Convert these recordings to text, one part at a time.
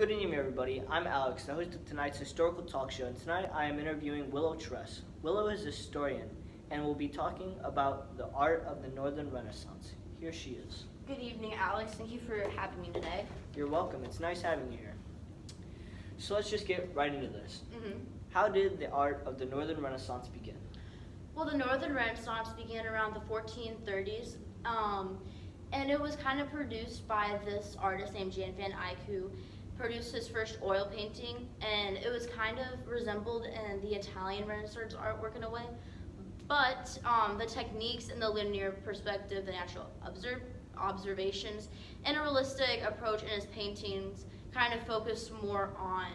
Good evening, everybody. I'm Alex, the host of tonight's historical talk show, and tonight I am interviewing Willow Tress. Willow is a historian and will be talking about the art of the Northern Renaissance. Here she is. Good evening, Alex. Thank you for having me today. You're welcome. It's nice having you here. So let's just get right into this. How did the art of the Northern Renaissance begin? Well, the Northern Renaissance began around the 1430s, and it was kind of produced by this artist named Jan van Eyck, who produced his first oil painting, and it was kind of resembled in the Italian Renaissance artwork in a way, but the techniques and the linear perspective, the natural observations, and a realistic approach in his paintings kind of focused more on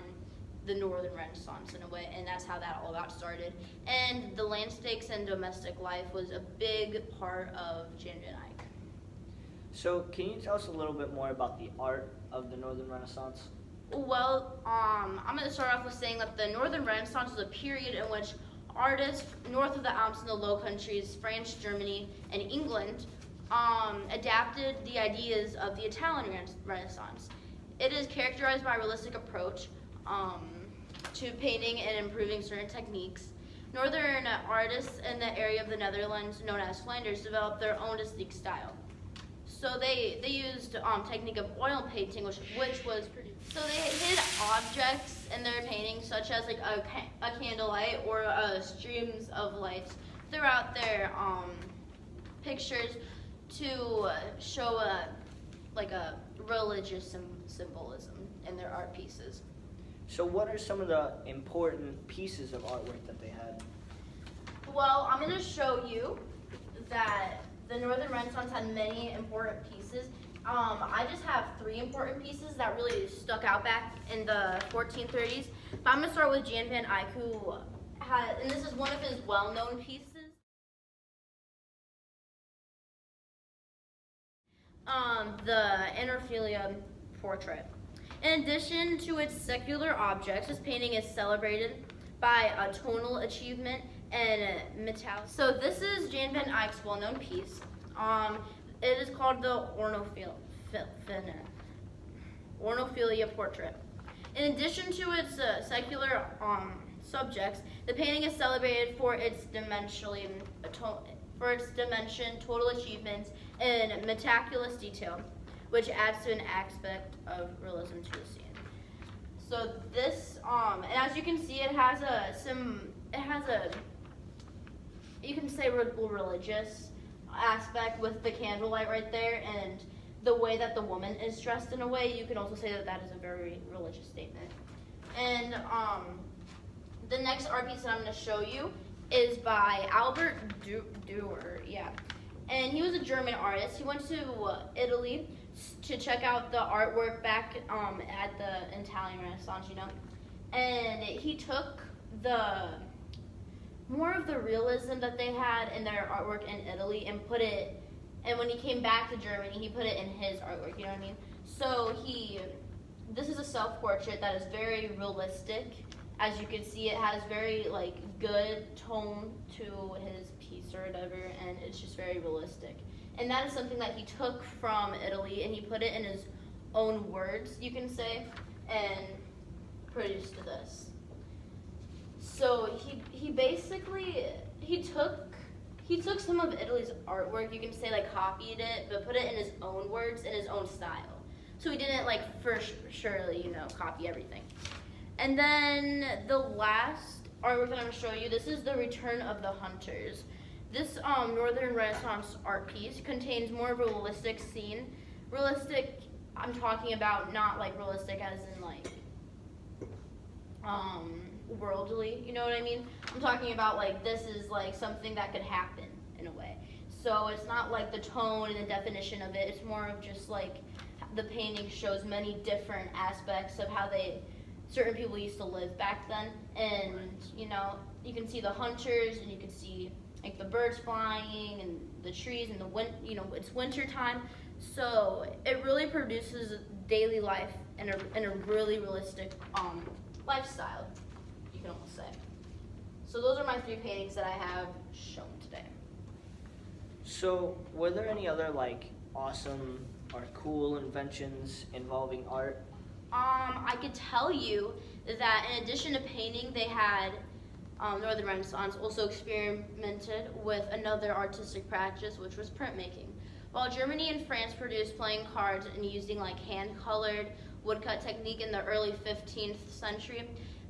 the Northern Renaissance in a way, and that's how that all got started. And the landscapes and domestic life was a big part of Jan van Eyck. So can you tell us a little bit more about the art of the Northern Renaissance? Well, I'm going to start off with saying that the Northern Renaissance was a period in which artists north of the Alps in the Low Countries, France, Germany, and England, adapted the ideas of the Italian Renaissance. It is characterized by a realistic approach to painting and improving certain techniques. Northern artists in the area of the Netherlands, known as Flanders, developed their own distinct style. So they used technique of oil painting, which was pretty. So they hid objects in their paintings, such as like a candlelight or streams of lights throughout their pictures to show a religious symbolism in their art pieces. So what are some of the important pieces of artwork that they had? Well, I'm going to show you that the Northern Renaissance had many important pieces. I just have 3 important pieces that really stuck out back in the 1430s. But I'm going to start with Jan van Eyck, who had, and this is one of his well-known pieces. The Interfilia portrait. In addition to its secular objects, this painting is celebrated by a tonal achievement and metallic. So this is Jan van Eyck's well-known piece. It is called the Ornophilia portrait. In addition to its secular subjects, the painting is celebrated for its dimension, total achievements, and meticulous detail, which adds to an aspect of realism to the scene. So this, and as you can see, it has a, you can say religious aspect with the candlelight right there, and the way that the woman is dressed in a way, you can also say that that is a very religious statement. And the next art piece that I'm going to show you is by Albert Dürer, and he was a German artist. He went to Italy to check out the artwork back at the Italian Renaissance, and he took more of the realism that they had in their artwork in Italy and put it, and when he came back to Germany, he put it in his artwork, you know what I mean? So this is a self-portrait that is very realistic. As you can see, it has very good tone to his piece or whatever, and it's just very realistic. And that is something that he took from Italy, and he put it in his own words, you can say, and produced this. So he basically took some of Italy's artwork, you can say copied it, but put it in his own words, in his own style. So he didn't surely copy everything. And then the last artwork that I'm going to show you, this is The Return of the Hunters. This Northern Renaissance art piece contains more of a realistic scene. Realistic, I'm talking about not realistic as in worldly, you know what I mean? I'm talking about this is something that could happen in a way. So it's not the tone and the definition of it, it's more of just the painting shows many different aspects of how certain people used to live back then. And you can see the hunters, and you can see the birds flying and the trees, and it's winter time. So it really produces daily life in a really realistic lifestyle, you can almost say. So those are my 3 paintings that I have shown today. So were there any other awesome or cool inventions involving art? I could tell you that in addition to painting, they had Northern Renaissance also experimented with another artistic practice, which was printmaking. While Germany and France produced playing cards and using like hand-colored woodcut technique in the early 15th century,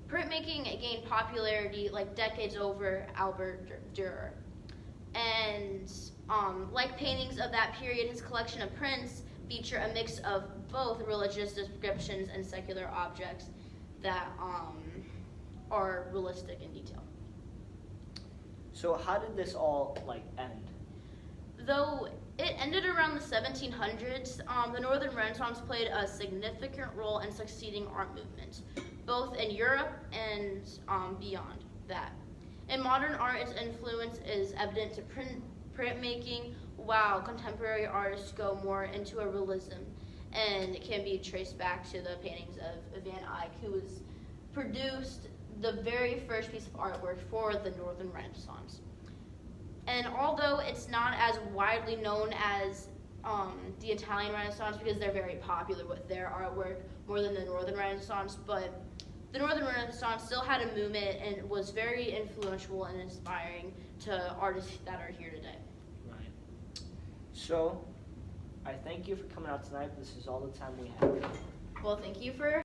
printmaking gained popularity like decades over Albert Dürer. And like paintings of that period, his collection of prints feature a mix of both religious descriptions and secular objects that are realistic in detail. So how did this all end? Though it ended around the 1700s, the Northern Renaissance played a significant role in succeeding art movements, both in Europe and beyond that. In modern art, its influence is evident to printmaking, while contemporary artists go more into a realism, and it can be traced back to the paintings of Van Eyck, who was produced the very first piece of artwork for the Northern Renaissance. And although it's not as widely known as the Italian Renaissance, because they're very popular with their artwork more than the Northern Renaissance, but the Northern Renaissance still had a movement and was very influential and inspiring to artists that are here today. Right. So, I thank you for coming out tonight. This is all the time we have. Well, thank you for